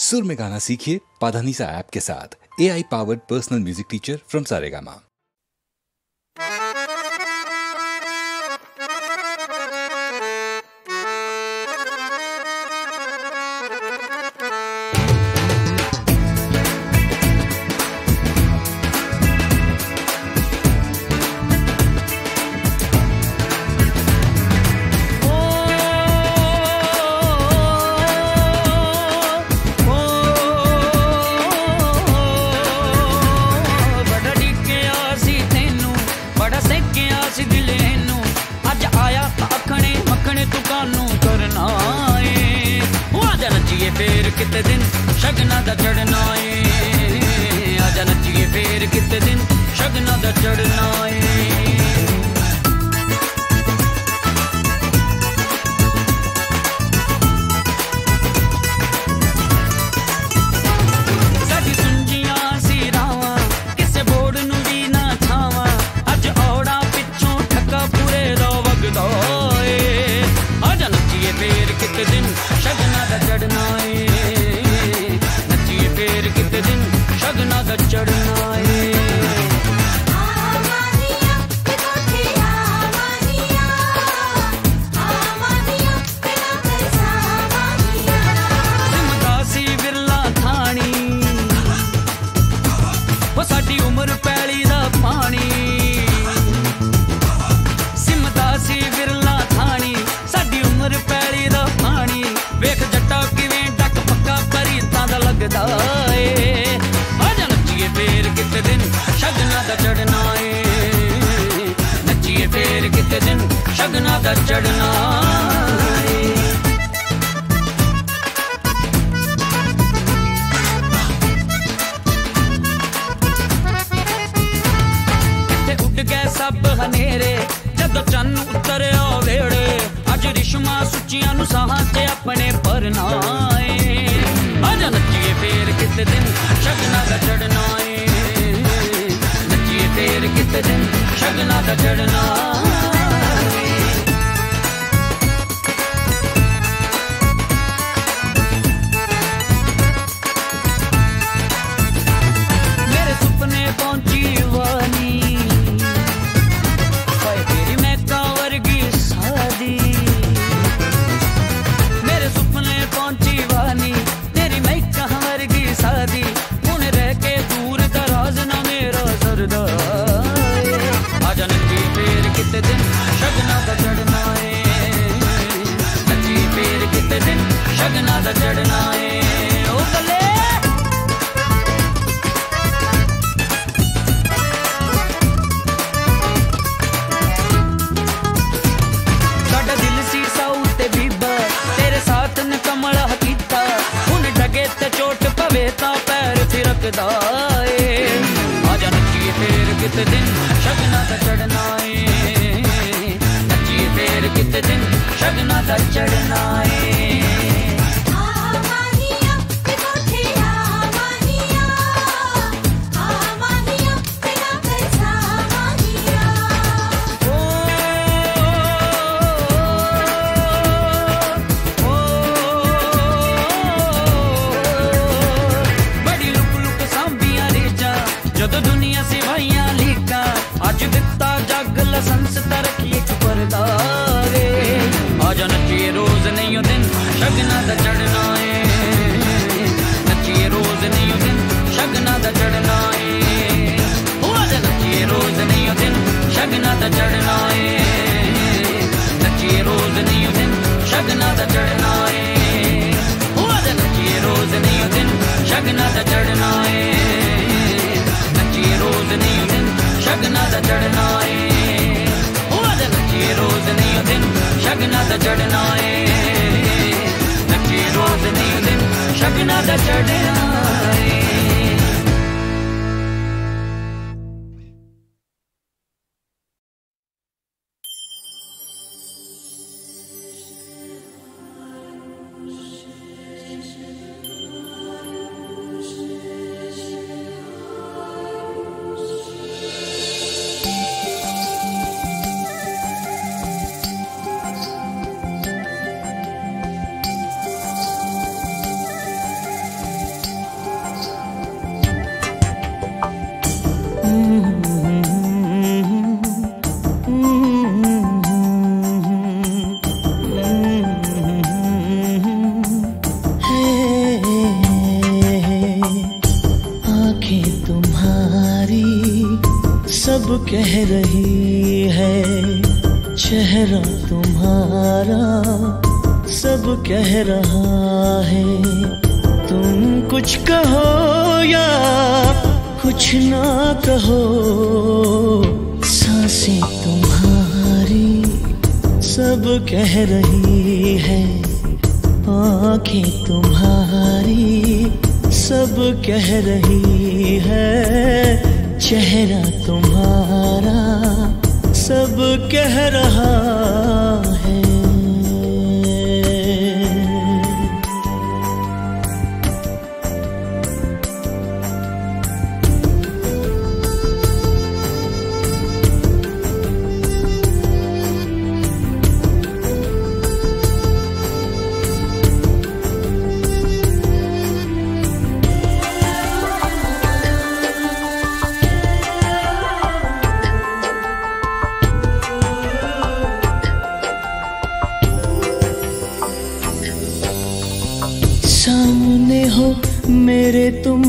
सुर में गाना सीखिए पाधानीसा ऐप के साथ। AI powered personal music teacher from Saregama. फेर किते दिन शगना दा चढ़ना है, आजा नचिए फेर किते दिन शगना दा चढ़ना है। साडी सुंजियां सी रावां किसे बोड़ नूं भी ना छावां, अज औड़ा पिछों ठक्का पूरे दा वगदा ए, आजा नचिए फेर किते दिन शगना दा चढ़ना है, शगना दा चढ़ना है। सिमदासी विरला थानी वो साडी उम्र पैली दा पानी, सिमदासी विरला थानी साडी उम्र पैली दा पानी, वेख जट्टा किवें डक पक्का परीतां दा लगदा ए, फेर किते दिन शगना दा चढ़ना है, नचिए फेर किते दिन शगना दा चढ़ना है। किते उड़ गए सब हनेरे जदों चन्न उतरिया वेड़े, अज रिश्मा सुचियां नूं साहां च अपने भरना है, आजा नचिए फेर किते दिन शगना दा चढ़ना है, नचिए फेर किते दिन शगना दा चढ़ना है। मेरे सुपने पहुंची वानी तेरी मैं कांवरगी सादी, मेरे सुपने पहुंची वानी तेरी मैं कांवरगी सादी, हुण रह के दूर दराज ना मेरा सरदा, आजा नचिए फेर किते दिन शगना दा चढ़ना है, नचिए फेर किते दिन शगना दा चढ़ना है। ओ बल्ले साडा दिल सी साऊ ते बीबा तेरे साथ न कमला कीता, हुण डगे ते चोट पवे तां पैर थिरकदा ए, आजा नचिए फेर किते दिन शगना दा चढ़ना है, नचिए फेर किते दिन शगना दा चढ़ना है। जदों दुनिया सिवाइयां लीका अज दिता जग लसंस तरक्की परदा रे, आजा नचिए रोज नहीं ओ दिन शगना दा चढ़ना है, नचिए रोज नहीं ओ दिन शगना दा चढ़ना है, आजा नचिए रोज नहीं ओ दिन शगना दा चढ़ना है, नचिए रोज नहीं ओ दिन शगना दा चढ़ना है, आजा नचिए रोज नहीं ओ दिन शगना दा चढ़ना है, रोज नहीं दिन शगना दा चढ़ना है, आजा नचिए रोज नहीं दिन शगना दा चढ़ना है, नचिए रोज नहीं दिन शगना दा चढ़ना है। कह रही है चेहरा तुम्हारा सब कह रहा है। तुम कुछ कहो या कुछ ना कहो, सांसें तुम्हारी सब कह रही है। आँखें तुम्हारी सब कह रही है। चेहरा तुम्हारा सब कह रहा है। सामने हो मेरे तुम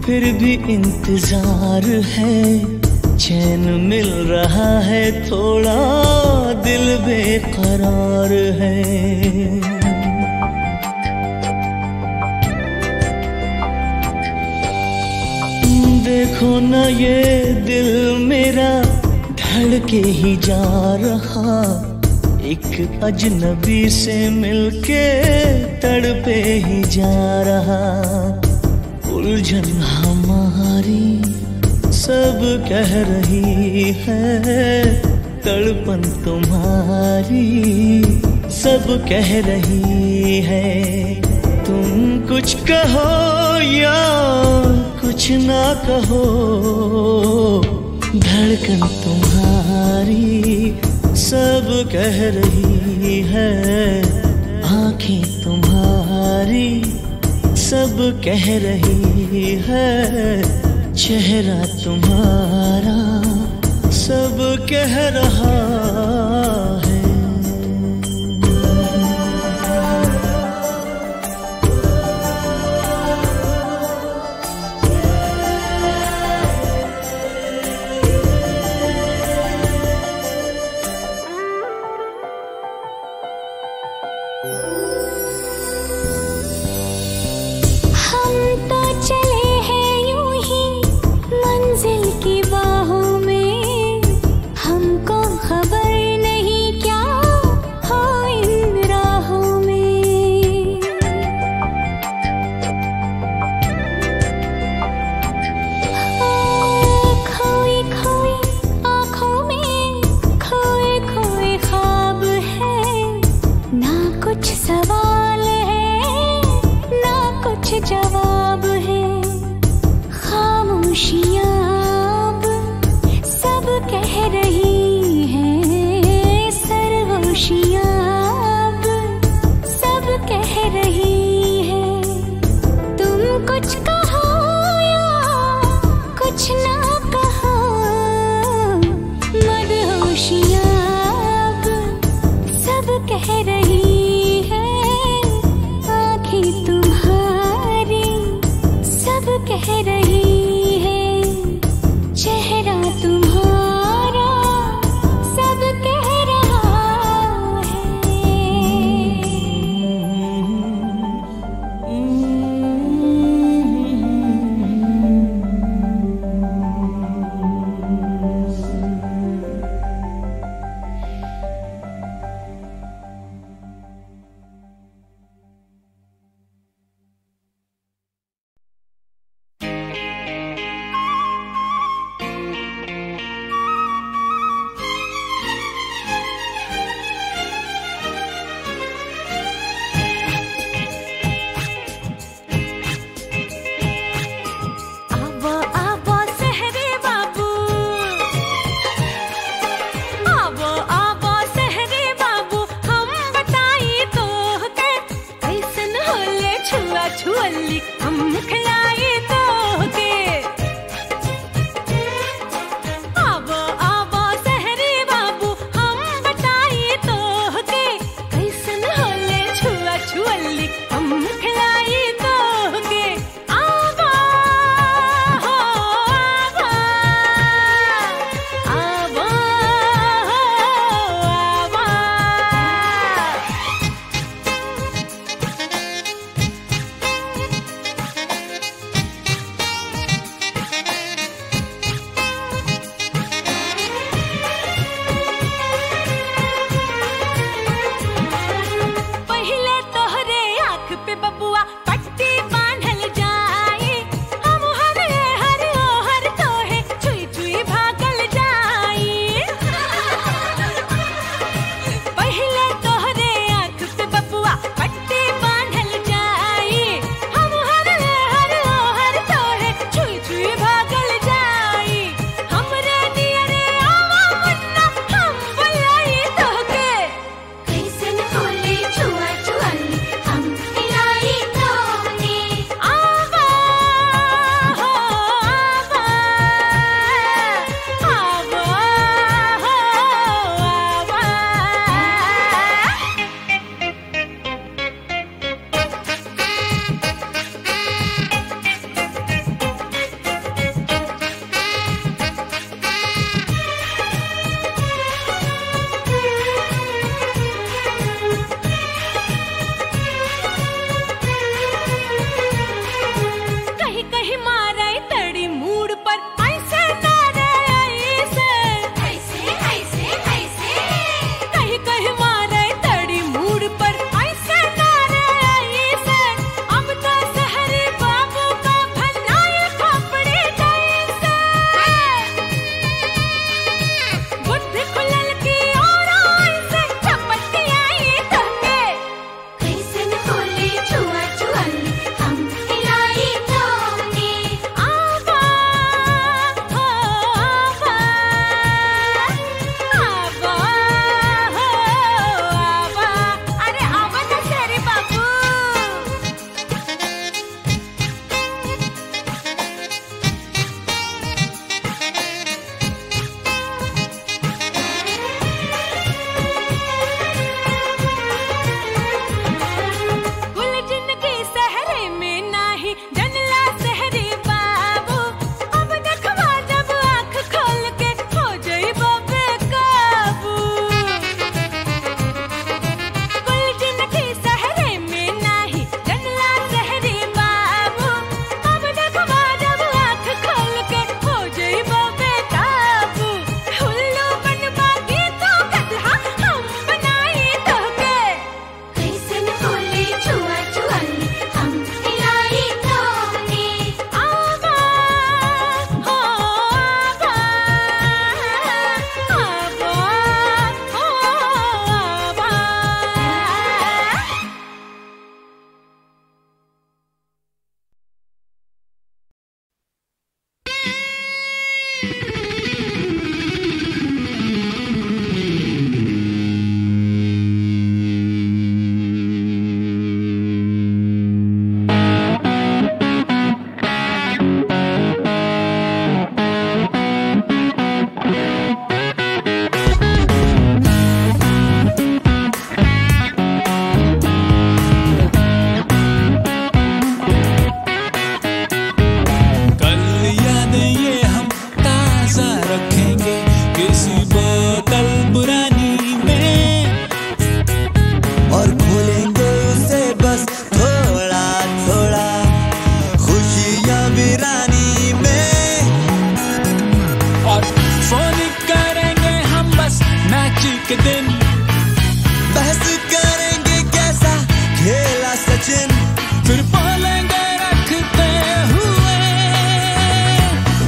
फिर भी इंतजार है। चैन मिल रहा है थोड़ा दिल बेकरार है। देखो ना ये दिल मेरा धड़के ही जा रहा। एक अजनबी से मिलके तड़पे ही जा रहा। उलझन हमारी सब कह रही है। तड़पन तुम्हारी सब कह रही है। तुम कुछ कहो या कुछ ना कहो, धड़कन तुम्हारी सब कह रही है। आँखें तुम्हारी सब कह रही है। चेहरा तुम्हारा सब कह रहा है। जवाब है। खामोशियाँ अब सब कह रही हैं। सरगोशियाँ अब सब कह रही हैं। तुम कुछ कहो या कुछ ना कहो, मदहोशियाँ अब सब कह रही हैं। आँखें तुम्हारी सब कह रही है। चेहरा तुम्हारा सब कह रहा छुअली हम खिलाए तो के। आबो आबो सहरी बाबू हम बताए तो के। कैसन होले छुआ छुअली हम खिलाए तो के। आबो हो आबो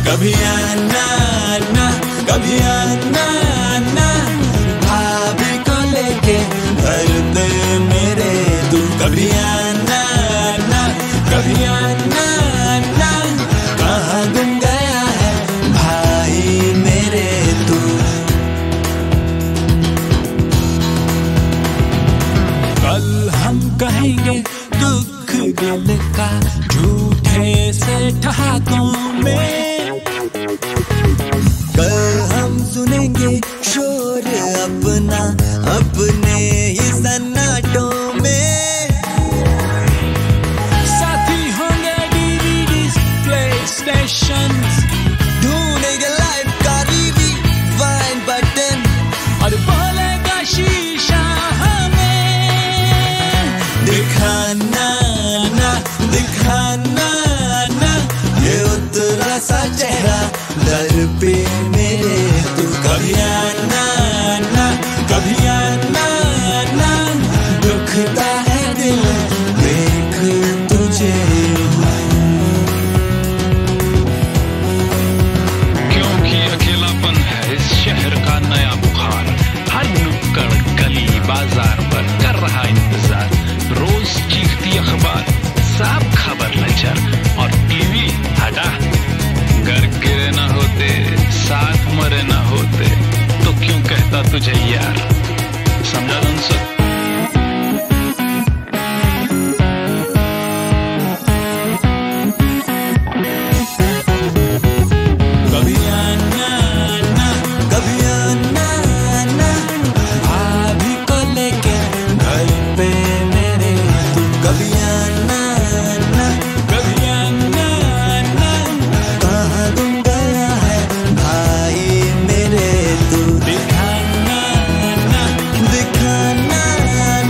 कभी आना ना, कभी आना ना, भाभी को लेके घर पे मेरे तू। कभी आना ना, कभी आना ना, कहाँ गुम गया है भाई मेरे तू। कल हम कहेंगे दुख दिल का झूठे से ठहाकों में, कल हम सुनेंगे शोर अपना अपने ही सन्नाटों में। साथी होंगे DVDs, PlayStations, ढूंढेंगे लाइफ का रिवाइंड बटन और बोलेगा शीशा हमें दिखाना ना, दिखाना ना, ये उतरा सा चेहरा दर पे मेरे तू। कभी आना ना, कभी आना ना, दुखता है दिल देख तुझे। क्योंकि अकेलापन है इस शहर का नया बुखार, हर नुक्कड़ गली बाजार पर कर रहा इंतजार। रोज चीखती अखबार, साफ खबर लचर और टीवी हटा। घर गिरे न होते, साथ मरे न होते, तो क्यों कहता तुझे यार, समझा तुमसे? कभी आना ना, कभी आना ना, भाभी को लेके घर पे मेरे तू। कभी आना ना, कभी आना ना, कहाँ गुम गया है भाई मेरे तू। दिखाना ना, दिखाना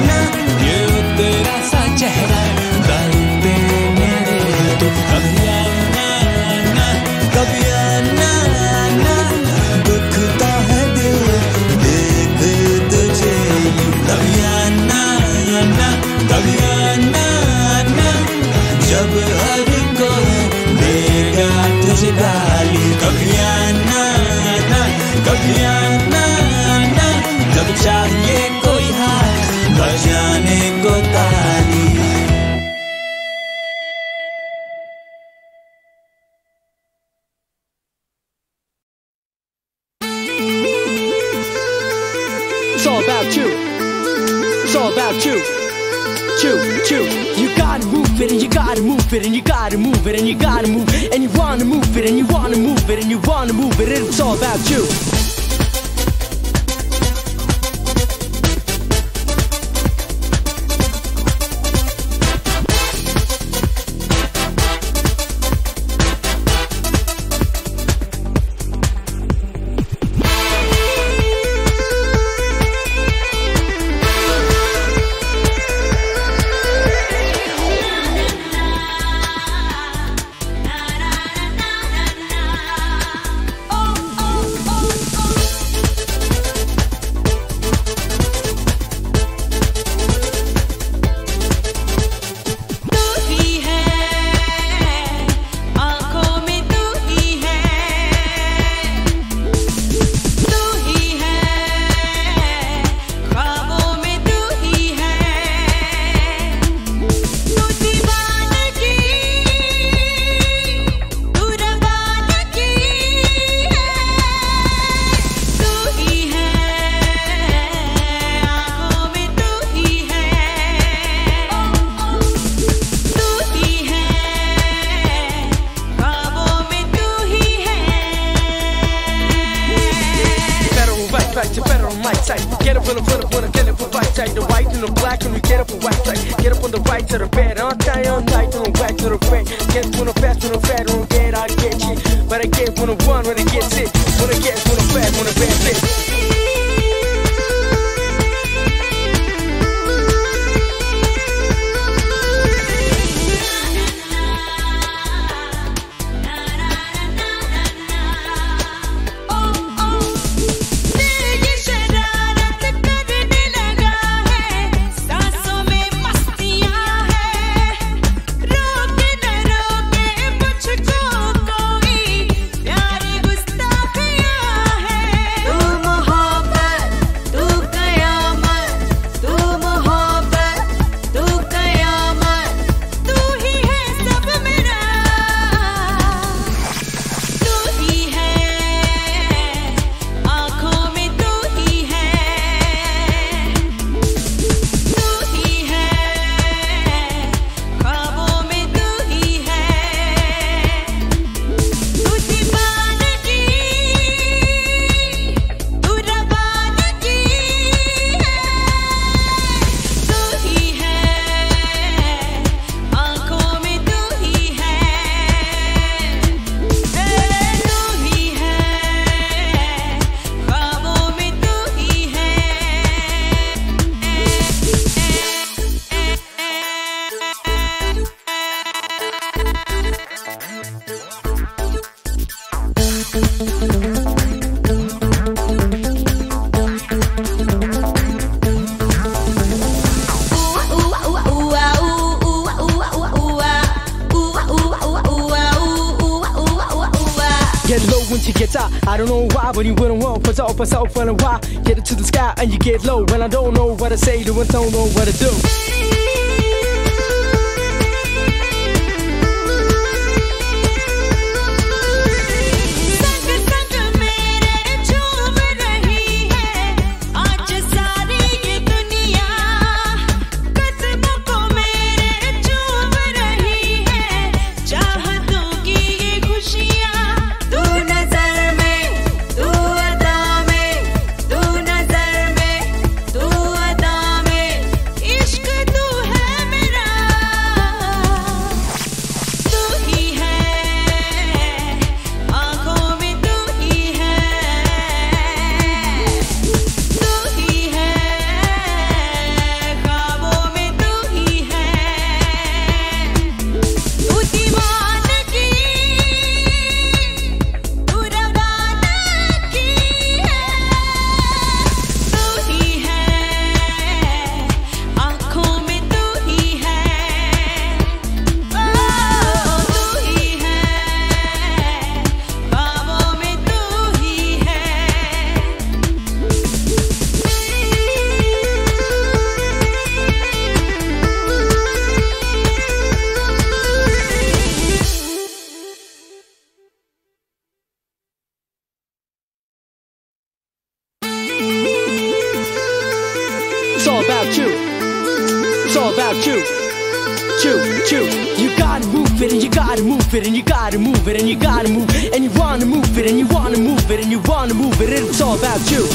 ना, ये तेरा सा चेहरा दर पे मेरे तू। कभी आना ना, कभी आना ना, दुखता है दिल देख तुझे। कभी आना ना, कभी आना ना, जब हर कोई देगा तुझे गाली। कभी आना ना, कभी आना ना, जब चाहिए कोई हाथ बजाने को ताली। It's all about you. It's all about you. You. You gotta move it and you gotta move it and you gotta move it and you gotta move it and you wanna move it and you wanna move it and you wanna move it. It's all about you. Get up on the front, wanna get up and right side. The white and the black, and we get up and white side. Get up on the right to the bed, on tight, on back to the front. Get when I'm fast, when I'm fat, when I'm dead, I get you. But I get when I'm one, when I get sick. When I get, when I'm fat, when I'm bad, sick. Yeah. Get low when you get high. I don't know why, but you wouldn't want for self when a while. Get it to the sky and you get low. When I don't know what to say, I don't know what to do. It's all about you. It's all about you. You gotta move it and you gotta move it and you gotta move it and you gotta move it and you wanna move it and you wanna move it and you wanna move it. It's all about you.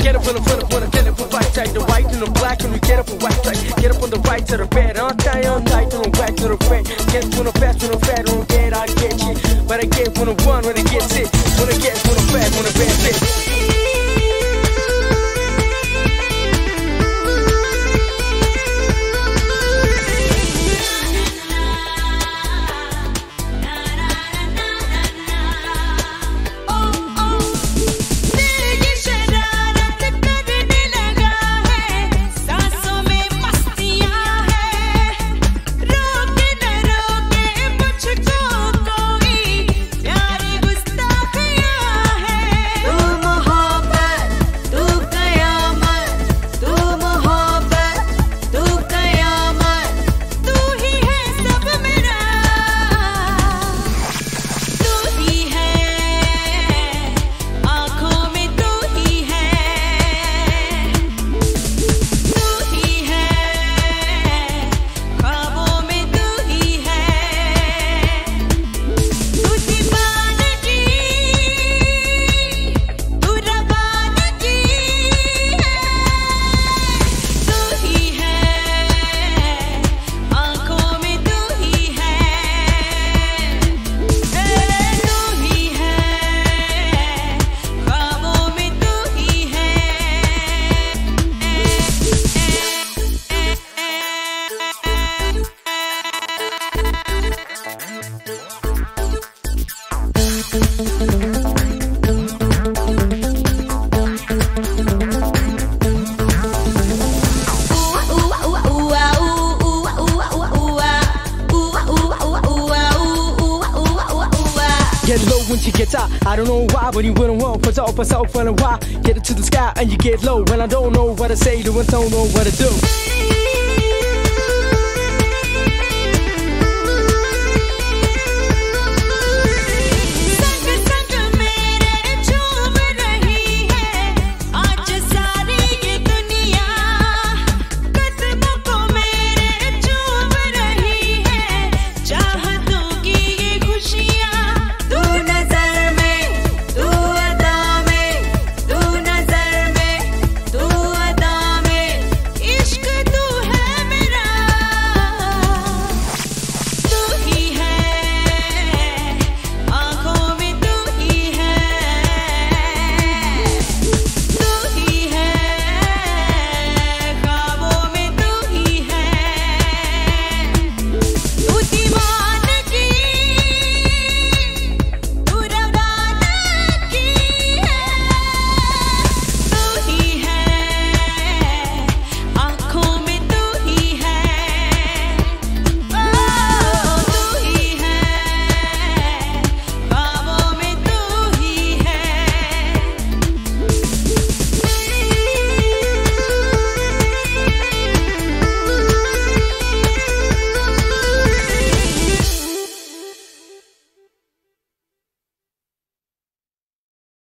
Get up on the front, wanna get up and right side, the white and the black, and we get up and white side. Get up on the right to the bed, on tight, to the back to the front. Get when I'm fast, when I'm fat, when I get, I get you. But I get when I'm one, when I get sick. When I get, when I'm fat, when I'm bad fit. तुम get low when she gets high. I don't know why, but you wouldn't want for so for a while. Get it to the sky and you get low. When I don't know what to say to her, don't know what to do.